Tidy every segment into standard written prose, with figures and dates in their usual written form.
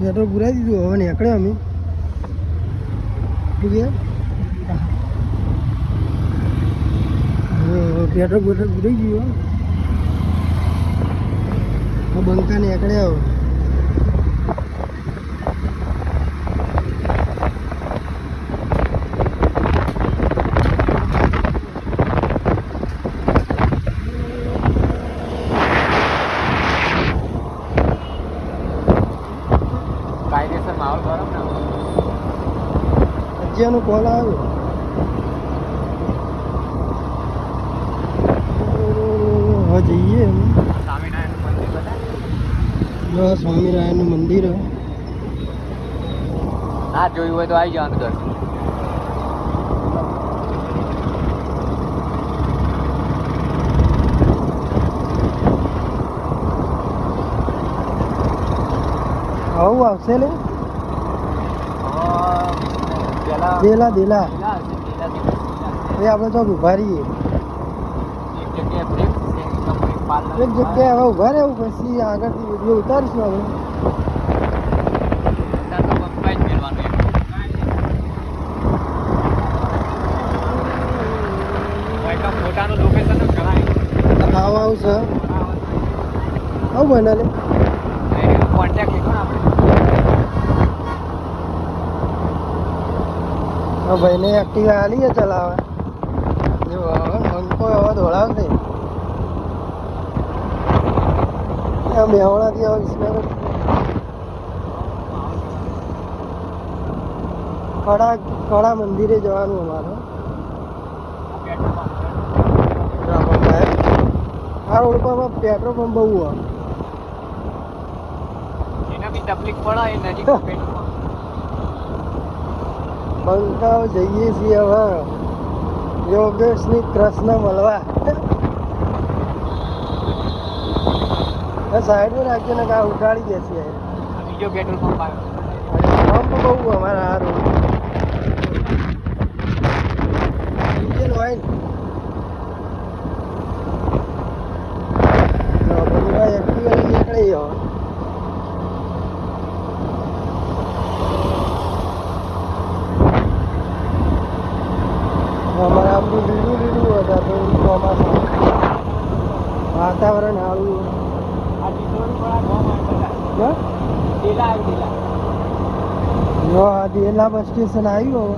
Petrol પુરાઈ દીધું હવે નીકળે અમે પેટ્રોલ પૂરી ગયું બંકા નીકળ્યા કાયદેસર માહોલ ગરમ ને અજ્જાનો કોલ આવ્યો હવે જઈએ સ્વામિનારાયણનું મંદિર ના જોયું હોય તો આવી જવાનું દર્શન આવું આવશે ને દેલા દેલા એ આપણે તો ઉભા રહીએ એક જગ્યાએ હવે ઉભા રહેવું પછી આગળથી વિડીયો ઉતારીશું હવે ફોટાનું લોકેશન ખાવા આવશે આવું બના લે કોન્ટેક્ટ લીધો ને આપણે ભાઈને એક્ટિવા આલીએ ચલાવે જો હવે બંકો હવે દોડાવશે મેહોણાથી હવે વિસનગર કડા મંદિરે જવાનું અમારે આ રોડ પર પેટ્રોલ પંપ બહુ હોય એને બી તકલીફ પડે એ નજીક બંકાવ જઈએ છીએ હવે યોગેશની કૃષ્ણ મળવા સાઈડમાં રાખજો ને કાં ઉઠાડી દેશે બીજો પેટ્રોલ પંપ આવ્યો પંપ બહુ અમારા આ રોડ ડીઝલ હોય ને એક્ટિવા નીકળી ગયો અમારા આમ લીલું લીલું હતા તો ચોમાસું વાતાવરણ સારું દેલા બસ સ્ટેશન આવ્યું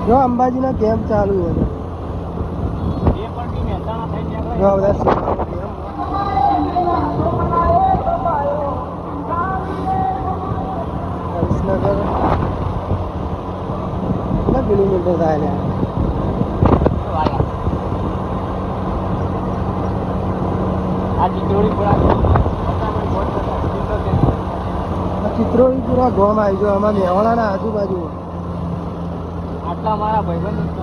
જો અંબાજીના કેમ્પ ચાલુ હતો જો બધા વિસનગર કેટલા કિલોમીટર થાય ચિત્રોડીપુરા ગોમ આવી ગયો આમાં મેવાડાના આજુબાજુ આટલા મારા ભાઈબંધ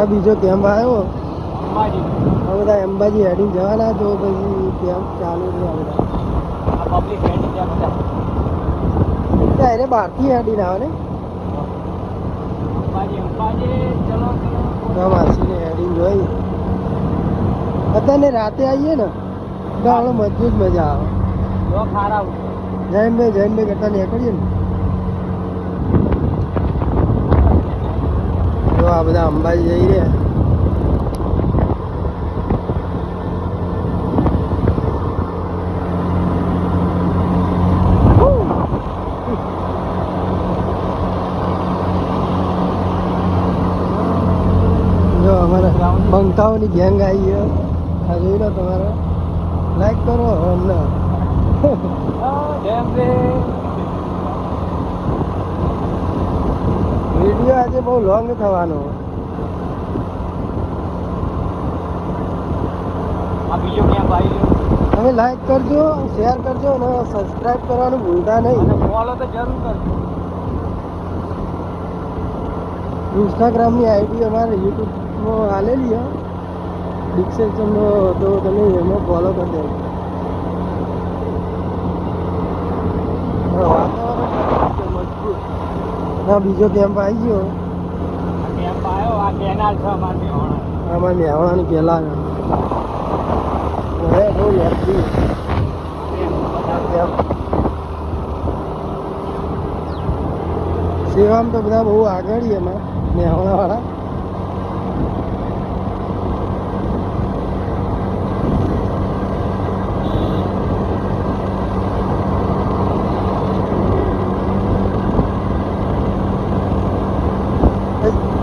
બીજો કેમ્પ આવ્યો અંબાજી હવે બધા અંબાજી હેડિંગ જવાના તો પછી કેમ્પ ચાલુ છે આ બધા પબ્લિક હેડિંગ ત્યાં બધા ત્યારે બહારથી હેડિંગ આવે ને અંબાજી ચલો માસીને હેડિંગ જોઈ અત્યારે રાતે આવીએ ને તો આપણે મજબૂત મજા આવે જૈનભાઈ કરતા નીકળીએ ને જો આ બધા અંબાજી જઈ રહ્યા જો અમારા બંકાઓની ગેંગ આવી ગયો આ જોઈ લો તમારે લાઈક કરો અમને વિડીયો આજે બહુ લોંગ થવાનો તમે લાઈક કરજો શેર કરજો અને સબસ્ક્રાઈબ કરવાનું ભૂલતા નહીં ફોલો તો જરૂર કરજો ઇન્સ્ટાગ્રામની આઈડી અમારે યુટ્યુબમાં આલેલી ડિસ્ક્રિપ્શનનો તો તમે એમાં ફોલો કરી દેજો ના બીજો કેમ્પ આવી ગયો કેમ્પ આવ્યો આ કેનાલ છે અમારે આમાં મેવાડાની પહેલા બહુ એફબી સેવામાં તો બધા બહુ આગળ એમાં મેહોણાવાળા.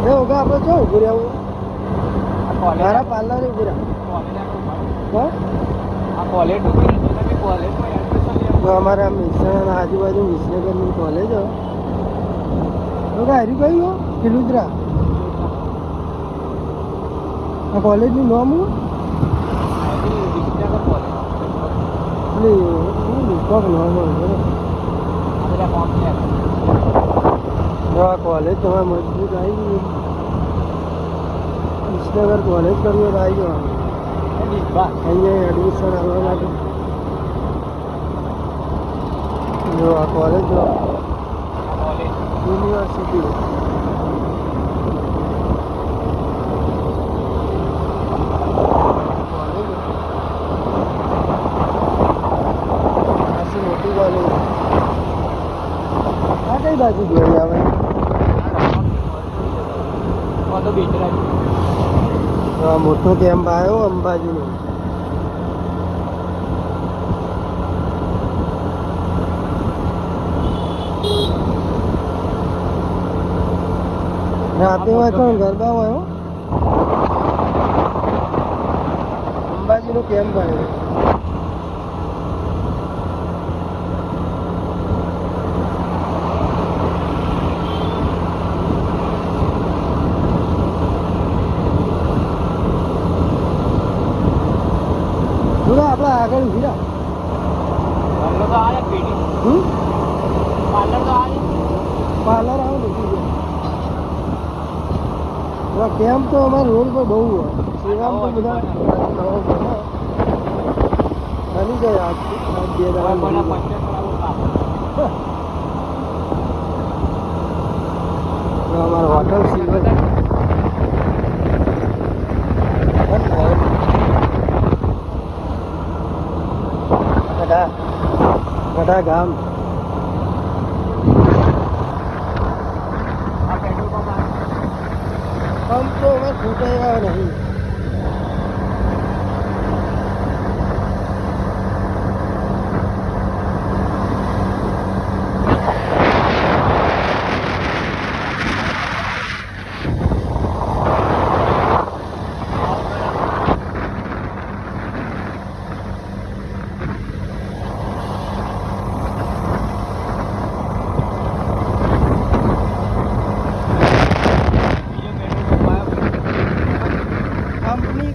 એ ઓગા આપણે જો ઉભું રહેવું મારા પાર્લર ઉભું રહેવું. તો અમારા મહેસાણા આજુબાજુ વિસનગરની કોલેજ હારી કયું કિલુદ્રા આ કોલેજનું નામ હું કોક નામ આ કોલેજ તમારે મજબૂત આવી ગયું. વિસનગર કોલેજ કરવું આવી ગયો અહીંયા એડમિશન આવવા માટે. જો આ કોલેજ યુનિવર્સિટી મોટી કોલેજ. આ કઈ બાજુ જોઈ આવે મોટો કેમ્પ આવ્યો અંબાજીનો. રાતે હોય કોણ ગરબા હોય અંબાજીનો કેમ્પ આવ્યો. આપડા આગળ ઉભી રહ્યા પાર્લર આવો ને કેમ્પ તો અમારા રોડ પર બહુ હોય. સેવામાં તો બધા બની જાય આજ 2 અમારા હોટલ સિલ્વર ગઢા ગામ. પંપ તો હવે ફૂટાયા નહીં.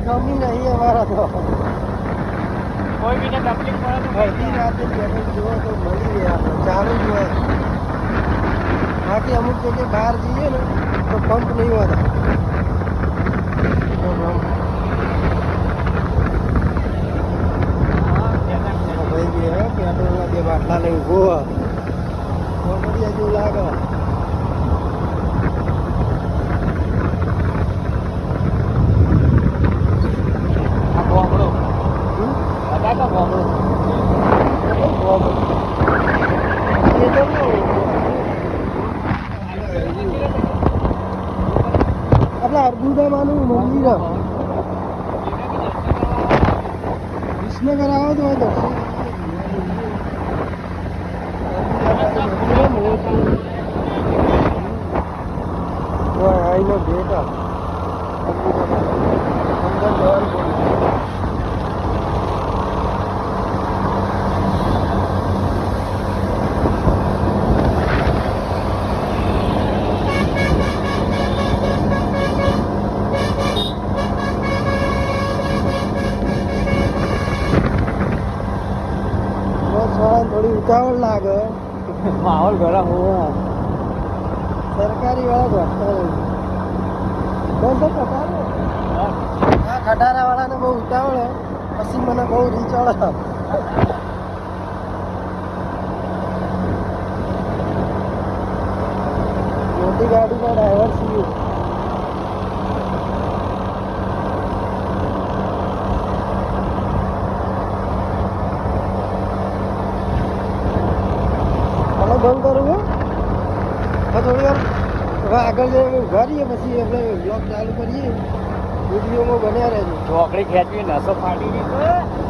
કમી નહીં અમારા તો કોઈ બીને તકલીફ પડે તો બધી રાતે પેટ્રોલ જુઓ તો મળી રહે આપણે ચાલુ જ હોય. બાકી અમુક જગ્યાએ બહાર જઈએ ને તો પંપ નહીં હોતા. ભાઈ ગયા પેટ્રોલના 2 બાટલા લઈ ઉભો કોમડિયા જેવું લાગે. આપણા અર્બુદામાનું મંદિર વિસનગર આવો તો દર્શન આઈનો ભેટ અંદર જવાનું. થોડી ઉતાવળ લાગે. માહોલ ગરમ હોય. સરકારી વાળા ખટારા વાળાને બહુ ઉતાવળ પછી મને બહુ રીચળ. મોટી ગાડીમાં ડ્રાઈવર છીએ. બંધ કરું હું હા થોડી વાર હવે આગળ જઈને ઊભા રહીએ પછી આપણે બ્લોગ ચાલુ કરીએ વિડીયોમાં બન્યા રહેજો ચોકડી ખેંચવી નસો ફાટી ગઈ તો